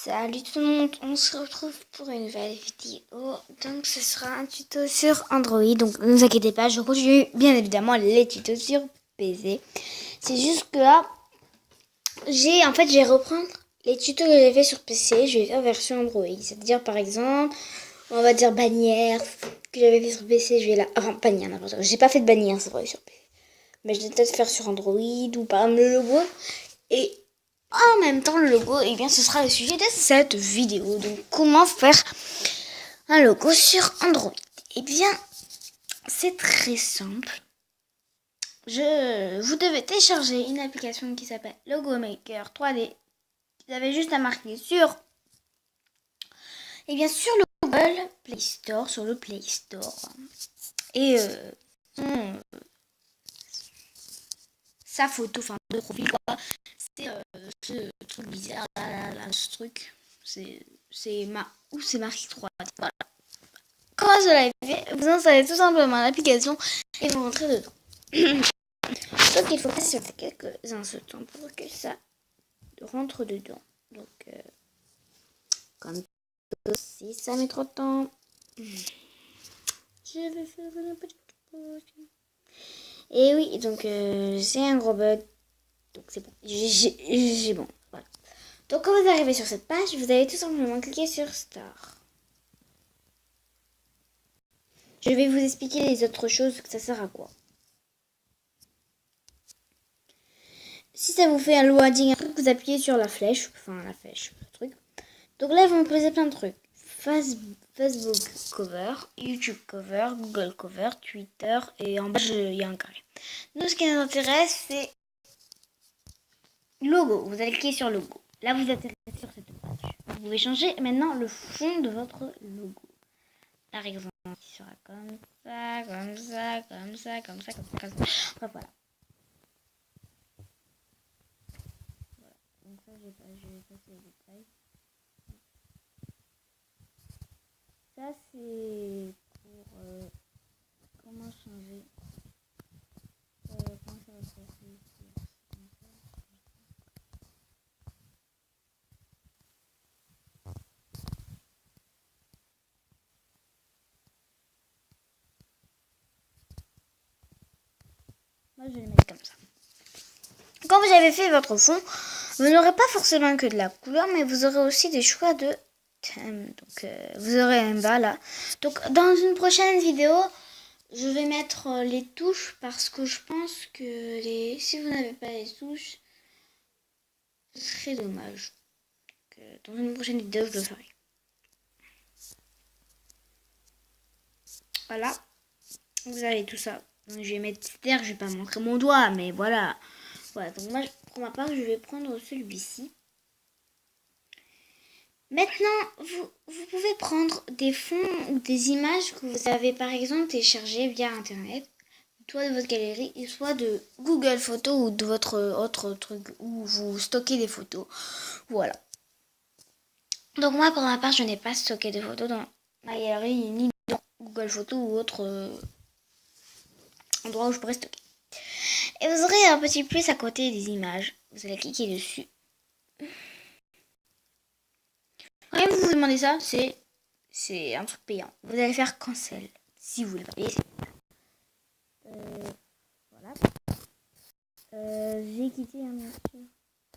Salut tout le monde, on se retrouve pour une nouvelle vidéo. Donc ce sera un tuto sur Android. Donc ne vous inquiétez pas, je continue bien évidemment les tutos sur PC. C'est juste que là, j'ai reprendre les tutos que j'ai fait sur PC, je vais faire version Android. C'est-à-dire par exemple, on va dire bannière que j'avais fait sur PC, je vais là. Enfin bannière, n'importe quoi. J'ai pas fait de bannière, c'est vrai sur PC. Mais je vais peut-être faire sur Android ou par exemple le logo. Et en même temps, le logo, eh bien, ce sera le sujet de cette vidéo. Donc, comment faire un logo sur Android? Eh bien, c'est très simple. Vous devez télécharger une application qui s'appelle Logo Maker 3D. Vous avez juste à marquer sur, eh bien, sur le Google Play Store, sur le Play Store. Et sa photo, enfin, de profil, quoi. C'est ce truc bizarre, là, ce truc. C'est marqué 3D. Voilà. Comment cela est fait? Vous installez tout simplement l'application et vous rentrez dedans. Donc il faut patienter quelques instants pour que ça rentre dedans. Donc comme si ça met trop de temps, je vais faire une petite pause. Et oui, donc c'est un gros bug. Donc c'est bon. J'ai bon. Voilà. Donc quand vous arrivez sur cette page, vous allez tout simplement cliquer sur Start. Je vais vous expliquer les autres choses, que ça sert à quoi. Si ça vous fait un loading, vous appuyez sur la flèche, le truc. Donc là, ils vont me poser plein de trucs. Facebook cover, YouTube cover, Google cover, Twitter, et en bas, il y a un carré. Nous, ce qui nous intéresse, c'est logo. Vous allez cliquer sur logo. Là, vous atterrissez sur cette page. Vous pouvez changer maintenant le fond de votre logo. Par exemple, il sera comme ça, comme ça, comme ça, comme ça, comme ça, comme ça. Enfin, voilà. Donc ça, je vais passer les détails. Ça, c'est pour comment changer. Comment ça va se passer ici. Moi, je vais le mettre comme ça. Quand vous avez fait votre fond, vous n'aurez pas forcément que de la couleur, mais vous aurez aussi des choix de thème. Donc, vous aurez un bas là. Donc, dans une prochaine vidéo, je vais mettre les touches parce que je pense que si vous n'avez pas les touches, ce serait dommage. Donc, dans une prochaine vidéo, je le ferai. Voilà. Vous avez tout ça. Donc, je vais mettre terre, je vais pas montrer mon doigt, mais voilà. Voilà, donc moi, pour ma part, je vais prendre celui-ci. Maintenant, vous pouvez prendre des fonds ou des images que vous avez par exemple téléchargées via Internet, soit de votre galerie, soit de Google Photos ou de votre autre truc où vous stockez des photos. Voilà. Donc moi, pour ma part, je n'ai pas stocké de photos dans ma galerie ni dans Google Photos ou autre endroit où je pourrais stocker. Et vous aurez un petit plus à côté des images. Vous allez cliquer dessus. Quand vous vous demandez ça, c'est un truc payant. Vous allez faire cancel. Si vous voulez pas payer, voilà. J'ai quitté un monsieur.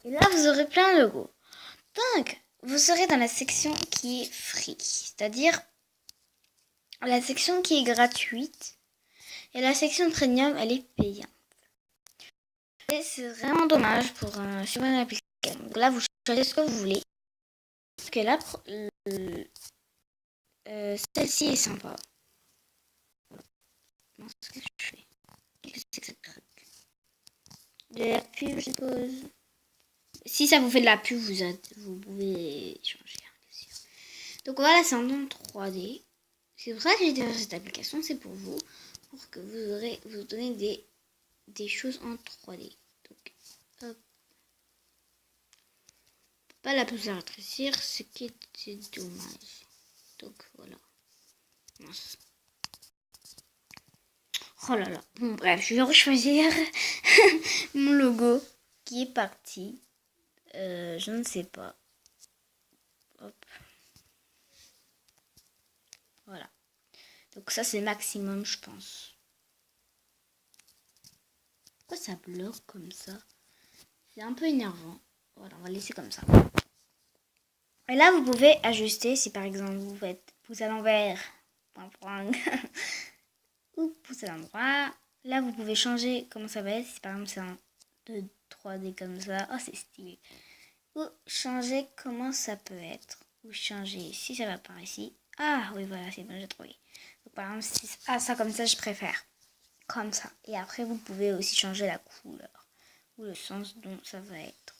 Et là, vous aurez plein de logos. Donc, vous serez dans la section qui est free. C'est-à-dire la section qui est gratuite. Et la section premium, elle est payante. Et c'est vraiment dommage pour sur une application. Donc là, vous choisissez ce que vous voulez. Parce que là, celle-ci est sympa. Non, ce que je fais. Qu'est-ce que c'est que ce truc? De la pub, je suppose. Si ça vous fait de la pub, vous pouvez changer. Donc voilà, c'est un don 3D. C'est pour ça que j'ai développé cette application, c'est pour vous. Pour que vous donner des choses en 3D. Donc, hop. Pas la plus à rétrécir, ce qui est dommage. Donc voilà. Mince. Oh là là. Bon bref, je vais rechoisir mon logo qui est parti. Je ne sais pas. Hop. Voilà. Donc ça, c'est le maximum, je pense. Pourquoi ça bloque comme ça? C'est un peu énervant. Voilà, on va laisser comme ça. Et là, vous pouvez ajuster si par exemple vous faites pouce à l'envers ou pouce à l'endroit. Là, vous pouvez changer comment ça va être. Si par exemple c'est un 2, 3D comme ça. Oh, c'est stylé. Ou changer comment ça peut être. Ou changer si ça va par ici. Ah oui, voilà, c'est bon, j'ai trouvé. Donc, par exemple, si ça comme ça, je préfère. Comme ça. Et après, vous pouvez aussi changer la couleur ou le sens dont ça va être.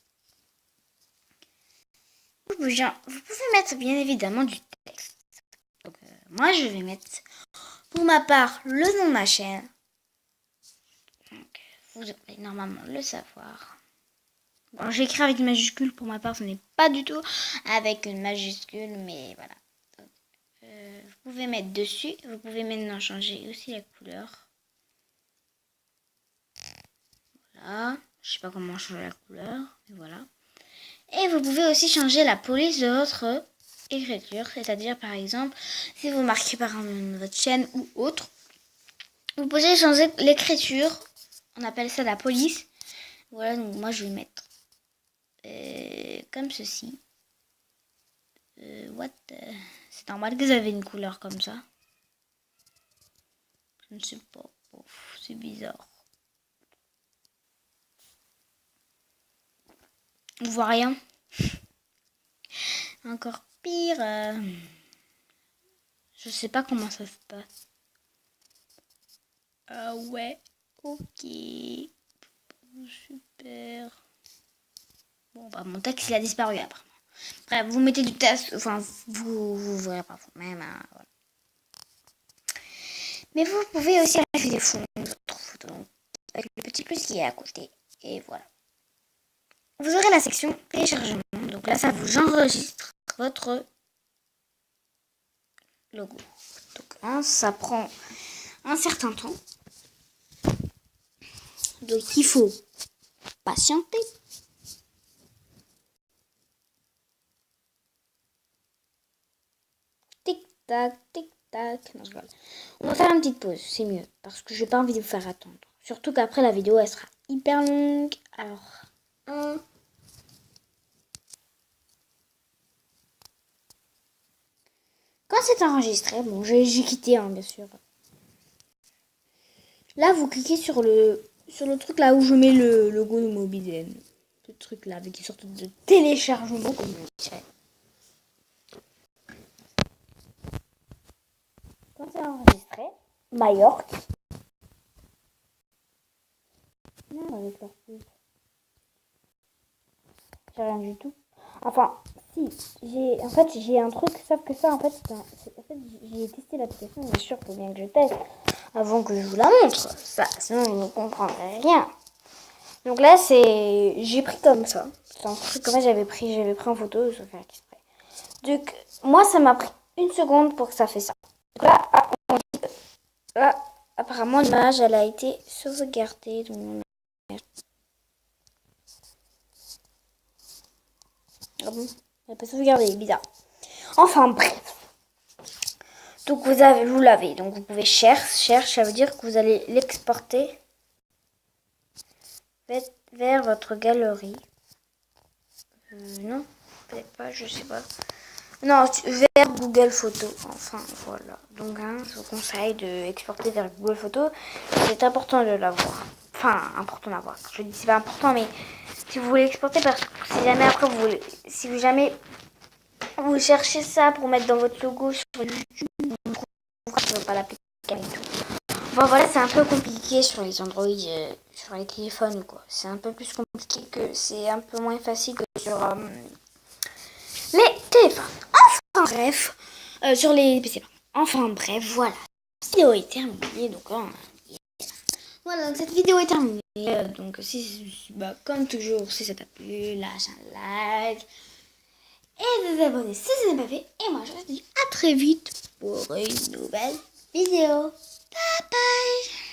Vous pouvez mettre bien évidemment du texte. Donc, moi, je vais mettre pour ma part le nom de ma chaîne. Donc, vous devez normalement le savoir. Bon, j'écris avec une majuscule pour ma part, ce n'est pas du tout avec une majuscule, mais voilà. Donc, vous pouvez mettre dessus. Vous pouvez maintenant changer aussi la couleur. Voilà. Je sais pas comment changer la couleur, mais voilà. Et vous pouvez aussi changer la police de votre écriture, c'est-à-dire par exemple, si vous marquez par votre chaîne ou autre, vous pouvez changer l'écriture, on appelle ça la police. Voilà, donc moi je vais mettre comme ceci. C'est normal que vous avez une couleur comme ça. Je ne sais pas, c'est bizarre. On voit rien. Encore pire. Je sais pas comment ça se passe. Ah ouais, ok. Super. Bon, bah mon texte il a disparu après. Bref, vous mettez du texte, enfin vous verrez pas vous-même. Hein, voilà. Mais vous pouvez aussi ajouter des fonds de votre photo avec le petit plus qui est à côté. Et voilà. Vous aurez la section téléchargement. Donc là, ça vous enregistre votre logo. Donc là, ça prend un certain temps. Donc il faut patienter. Tic tac, tic tac. Non, je rigole. On va faire une petite pause, c'est mieux. Parce que j'ai pas envie de vous faire attendre. Surtout qu'après la vidéo, elle sera hyper longue. Alors, quand c'est enregistré, bon, j'ai quitté, hein, bien sûr. Là, vous cliquez sur le truc là où je mets le logo de Mobizen. Ce truc là, avec une sorte de téléchargement, comme je dirais. Quand c'est enregistré, Majorque. Non, avec leur pub. J'ai rien du tout. Enfin, si, j'ai un truc, sauf que ça, en fait, j'ai testé l'application, bien sûr, faut bien que je teste avant que je vous la montre. Ça, sinon, je ne comprendrai rien. Donc là, j'ai pris comme ça. C'est un truc que j'avais pris en photo, je vais faire exprès. Donc, moi, ça m'a pris une seconde pour que ça fait ça. Donc là, apparemment, l'image, elle a été sauvegardée. Donc, ah bon, elle n'a pas sauvegardé, bizarre. Enfin, bref. Donc, vous l'avez. Donc, vous pouvez cherche, ça veut dire que vous allez l'exporter vers votre galerie. Non, peut-être pas, je sais pas. Non, vers Google Photos. Enfin, voilà. Donc, je vous conseille d'exporter vers Google Photos. C'est important de l'avoir. Enfin, important d'avoir. Je dis c'est pas important, mais si vous voulez exporter, parce que si jamais après si jamais vous cherchez ça pour mettre dans votre logo sur YouTube, vous ne trouverez pas l'application et tout. Bon, voilà, c'est un peu compliqué sur les Android, sur les téléphones, quoi. C'est un peu plus compliqué c'est un peu moins facile que sur les téléphones. Enfin bref, sur les PC. Enfin bref, voilà. Cette vidéo est terminée, donc voilà, donc cette vidéo est terminée. Donc comme toujours, si ça t'a plu, lâche un like et vous abonner si ce n'est pas fait. Et moi, je vous dis à très vite pour une nouvelle vidéo. Bye bye.